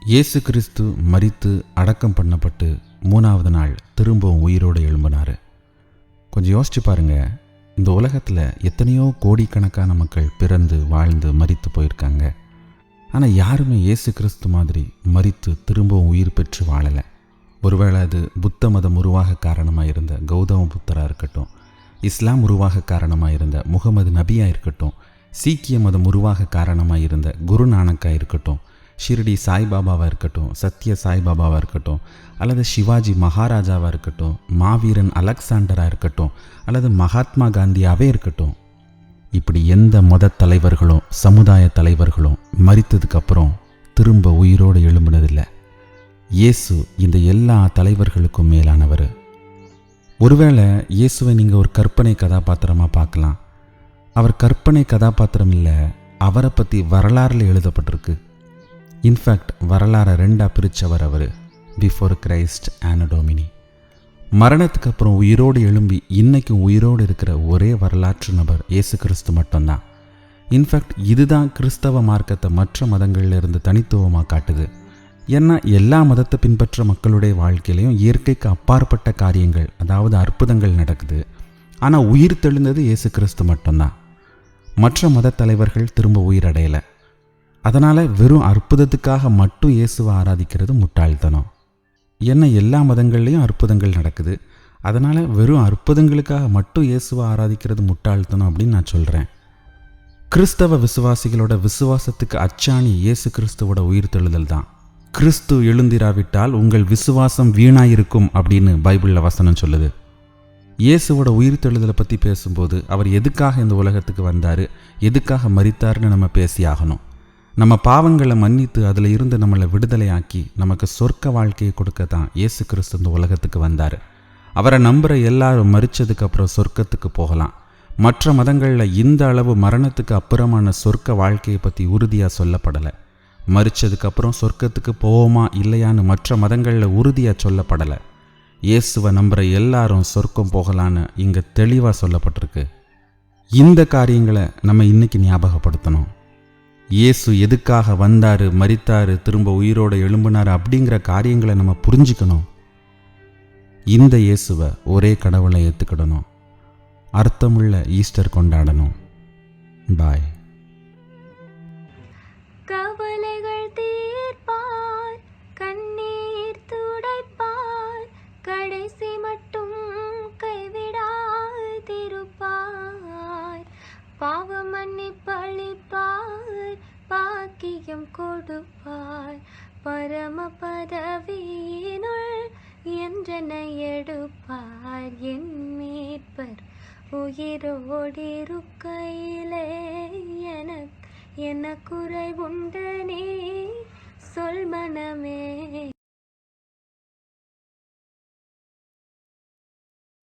இயேசு கிறிஸ்து மரித்து அடக்கம் பண்ணப்பட்டு 3வது நாள் திரும்பவும் உயிரோடு எழும்பினார். கொஞ்சம் யோசிச்சு பாருங்க, இந்த உலகத்தில் எத்தனையோ கோடிக்கணக்கான மக்கள் பிறந்து வாழ்ந்து மரித்து போயிருக்காங்க. ஆனால் யாருமே இயேசு கிறிஸ்து மாதிரி மரித்து திரும்பவும் உயிர் பெற்று வாழலை. ஒருவேளை அது புத்த மதம் உருவாக காரணமாக இருந்த கௌதம புத்தராக இருக்கட்டும், இஸ்லாம் உருவாக காரணமாக இருந்த முகமது நபியாக இருக்கட்டும், சீக்கிய மதம் உருவாக காரணமாக இருந்த குரு நானக்காக இருக்கட்டும், ஷிரடி சாய்பாபாவாக இருக்கட்டும், சத்ய சாய்பாபாவாக இருக்கட்டும், அல்லது சிவாஜி மகாராஜாவாக இருக்கட்டும், மாவீரன் அலெக்சாண்டராக இருக்கட்டும், அல்லது மகாத்மா காந்தியாகவே இருக்கட்டும், இப்படி எந்த மத தலைவர்களும் சமுதாய தலைவர்களும் மரித்ததுக்கப்புறம் திரும்ப உயிரோடு எழும்பினதில்லை. இயேசு இந்த எல்லா தலைவர்களுக்கும் மேலானவர். ஒருவேளை இயேசுவை நீங்கள் ஒரு கற்பனை கதாபாத்திரமாக பார்க்கலாம். அவர் கற்பனை கதாபாத்திரம் இல்லை, அவரை பற்றி வரலாறில் எழுதப்பட்டிருக்கு. இன்ஃபேக்ட் வரலாறை 2ஆக பிரித்தவர் அவர். Before Christ and Domini. மரணத்துக்கு அப்புறம் உயிரோடு எழும்பி இன்னைக்கும் உயிரோடு இருக்கிற ஒரே வரலாற்று நபர் இயேசு கிறிஸ்து மட்டும்தான். இன்ஃபேக்ட் இதுதான் கிறிஸ்தவ மார்க்கத்தை மற்ற மதங்களிலிருந்து தனித்துவமாக காட்டுது. ஏன்னா எல்லா மதத்தை பின்பற்ற மக்களுடைய வாழ்க்கையிலையும் இயற்கைக்கு அப்பாற்பட்ட காரியங்கள், அதாவது அற்புதங்கள் நடக்குது. ஆனால் உயிர் தெழுந்தது இயேசு கிறிஸ்து மட்டும்தான். மற்ற மத தலைவர்கள் திரும்ப உயிர் அடையலை. அதனால் வெறும் அற்புதத்துக்காக மட்டும் இயேசுவை ஆராதிக்கிறது முட்டாள்தனம். ஏன்னா எல்லா மதங்கள்லேயும் அற்புதங்கள் நடக்குது. அதனால் வெறும் அற்புதங்களுக்காக மட்டும் இயேசுவை ஆராதிக்கிறது முட்டாள்தனம் அப்படின்னு நான் சொல்கிறேன். கிறிஸ்தவ விசுவாசிகளோட விசுவாசத்துக்கு அச்சாணி இயேசு கிறிஸ்துவோட உயிர்த்தெழுதல் தான். கிறிஸ்து எழுந்திராவிட்டால் உங்கள் விசுவாசம் வீணாயிருக்கும் அப்படின்னு பைபிளில் வசனம் சொல்லுது. இயேசுவோட உயிர்த்தெழுதலை பற்றி பேசும்போது அவர் எதுக்காக இந்த உலகத்துக்கு வந்தார், எதுக்காக மரித்தார்னு நம்ம பேசி ஆகணும். நம்ம பாவங்களை மன்னித்து அதில் இருந்து நம்மளை விடுதலையாக்கி நமக்கு சொர்க்க வாழ்க்கையை கொடுக்க தான் இயேசு கிறிஸ்து இந்த உலகத்துக்கு வந்தார். அவரை நம்புகிற எல்லாரும் மரித்ததுக்கப்புறம் சொர்க்கத்துக்கு போகலாம். மற்ற மதங்களில் இந்த அளவு மரணத்துக்கு அப்புறமான சொர்க்க வாழ்க்கையை பற்றி உறுதியாக சொல்லப்படலை. மரித்ததுக்கப்புறம் சொர்க்கத்துக்கு போவோமா இல்லையான்னு மற்ற மதங்களில் உறுதியாக சொல்லப்படலை. இயேசுவை நம்புகிற எல்லாரும் சொர்க்கம் போகலான்னு இங்கே தெளிவாக சொல்லப்பட்டிருக்கு. இந்த காரியங்களை நம்ம இன்னைக்கு ஞாபகப்படுத்தணும். இயேசு எதுக்காக வந்தார், மரித்தார், திரும்ப உயிரோடு எழும்பினார் அப்படிங்கிற காரியங்களை நம்ம புரிஞ்சுக்கணும். இந்த இயேசுவை ஒரே கடவுளை ஏற்றுக்கிடணும். அர்த்தமுள்ள ஈஸ்டர் கொண்டாடணும். பாய். கவலைகள் தீர்ப்பார், கண்ணீர் துடைப்பார், கடைசி மட்டும் கைவிடாதிருப்பார், பாவ மன்னிப்பளிப்பார், பாக்கியம் கொடுப்பார், பரம பதவியினுள் என்றனை எடுப்பார். என் மீட்பர் உயிரோடிருக்கையிலே என்ன குறை உண்டு நீ